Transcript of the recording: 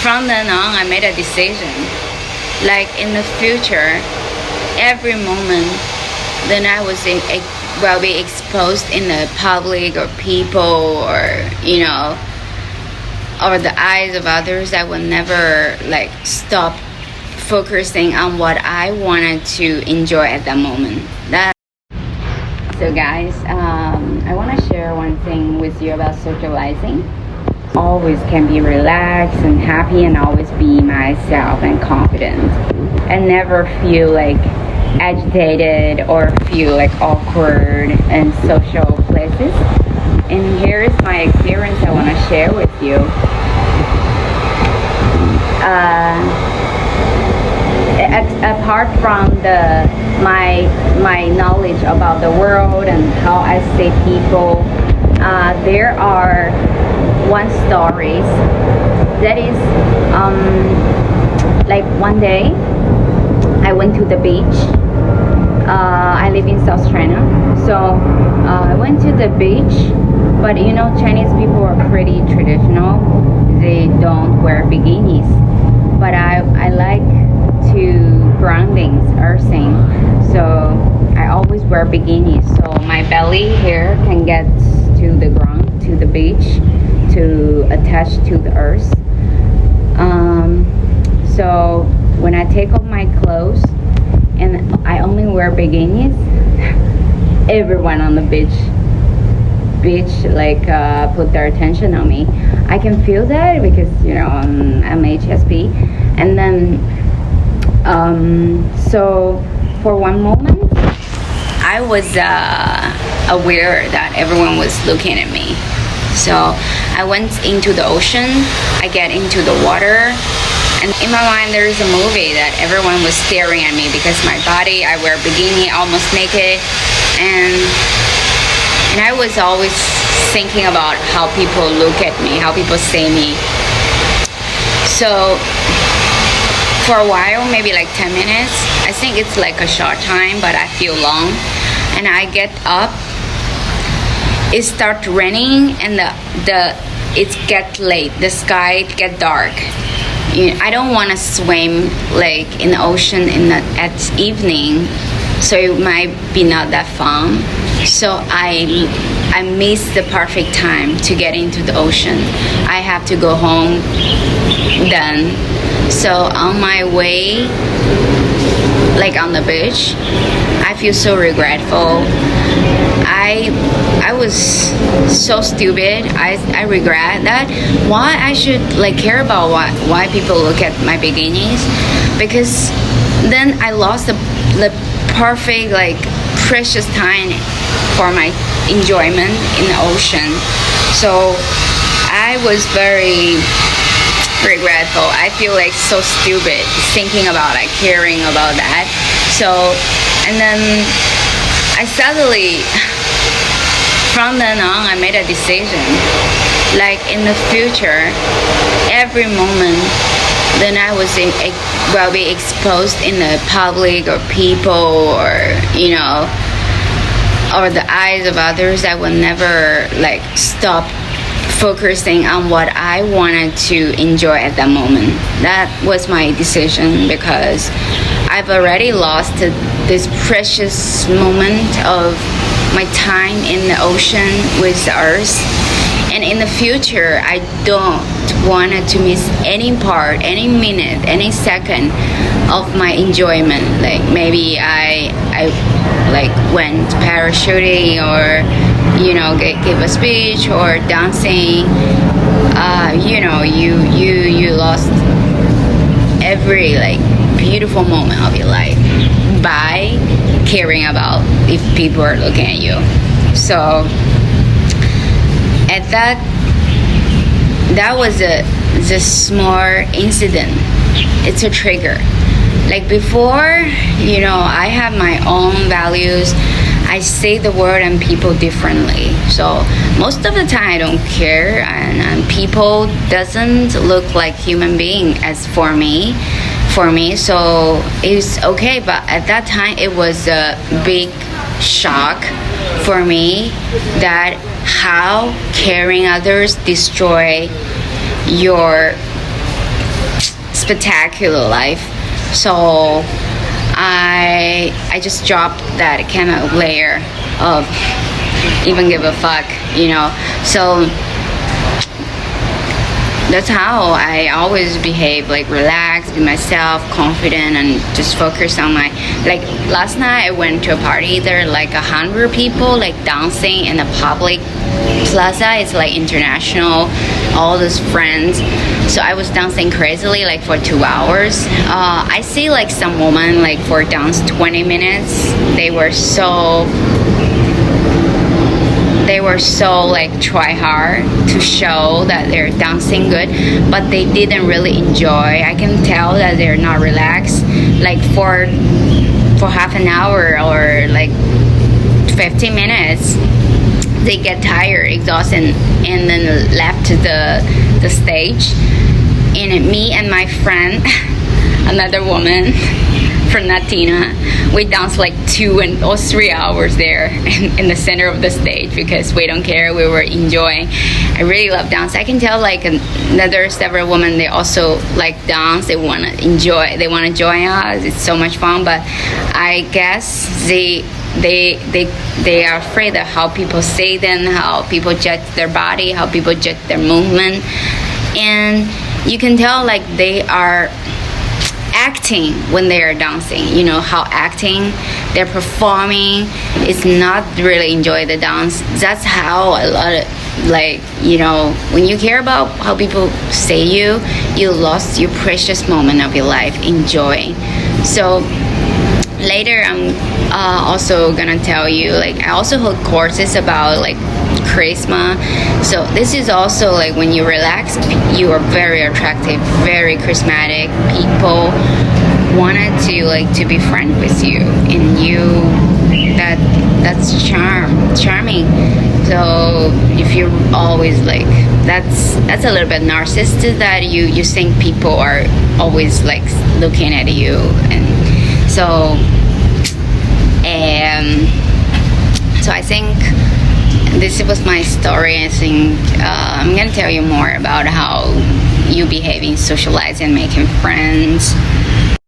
from then on, I made a decision. Like in the future, every moment then I was will be exposed in the public or people or or the eyes of others, I will never like stop focusing on what I wanted to enjoy at that moment. So guys, I want to share one thing with you about socializing. Always can be relaxed and happy and always be myself and confident and never feel like agitated or feel like awkward in social places. And here is my experience I want to share with you. Apart from my knowledge about the world and how I see people, there are one stories that is like one day I went to the beach. I live in South China, so I went to the beach. But Chinese people are pretty traditional. They don't wear bikinis. But I like to groundings, earthing. So I always wear bikinis. So my belly here can get to the ground, to the beach, to attach to the earth. So when I take off my clothes and I only wear bikinis, everyone on the beach like put their attention on me. I can feel that because I'm HSP. And then so for one moment I was aware that everyone was looking at me. So I went into the ocean, I get into the water, and in my mind there is a movie that everyone was staring at me because my body, I wear bikini, almost naked, and I was always thinking about how people look at me, how people see me. So for a while, maybe like 10 minutes, I think it's like a short time, but I feel long, and I get up. It starts raining and it gets late. The sky get dark. I don't want to swim like in the ocean at evening, so it might be not that fun. So I miss the perfect time to get into the ocean. I have to go home then. So on my way, like on the beach, I feel so regretful. I was so stupid. I regret that. Why I should like care about why people look at my bikinis? Because then I lost the perfect like precious time for my enjoyment in the ocean. So I was very regretful. I feel like so stupid thinking about like caring about that. So and then I suddenly from then on I made a decision. Like in the future, every moment then I will be exposed in the public or people or or the eyes of others, I will never like stop focusing on what I wanted to enjoy at that moment. That was my decision because I've already lost this precious moment of my time in the ocean with the earth. And in the future, I don't want to miss any part, any minute, any second of my enjoyment. Like maybe I like went parachuting or give a speech or dancing. You lost every like beautiful moment of your life by caring about if people are looking at you. So at that was a small incident. It's a trigger. Like before, I have my own values. I see the world and people differently. So most of the time I don't care, and people doesn't look like human being as for me. So it's okay. But at that time it was a big shock for me that how caring others destroy your spectacular life. So I just dropped that kind of layer of even give a fuck, you know. So that's how I always behave, like relax, be myself, confident, and just focus on my, like last night I went to a party, there are like 100 people like dancing in a public plaza. It's like international, all those friends. So I was dancing crazily like for 2 hours. I see like some women like for dance 20 minutes, they were so like try hard to show that they're dancing good, but they didn't really enjoy. I can tell that they're not relaxed, like for half an hour or like 15 minutes they get tired, exhausted, and then left the stage. And me and my friend another woman from Latina, we danced like 2 or 3 hours there in the center of the stage because we don't care, we were enjoying. I really love dance. I can tell like another several women, they also like dance, they want to enjoy, they want to join us, it's so much fun. But I guess they are afraid of how people see them, how people judge their body, how people judge their movement. And you can tell like they are acting when they are dancing, you know, how acting, they're performing, it's not really enjoy the dance. That's how a lot of, like, you know, when you care about how people say you lost your precious moment of your life enjoying. So later I'm also gonna tell you, like I also hold courses about like charisma. So this is also like when you relax, you are very attractive, very charismatic. People wanted to be friends with you, and that's charming. So if you're always like that's a little bit narcissistic, that you think people are always like looking at you. And so I think this was my story. I think I'm gonna tell you more about how you behave in socializing, making friends.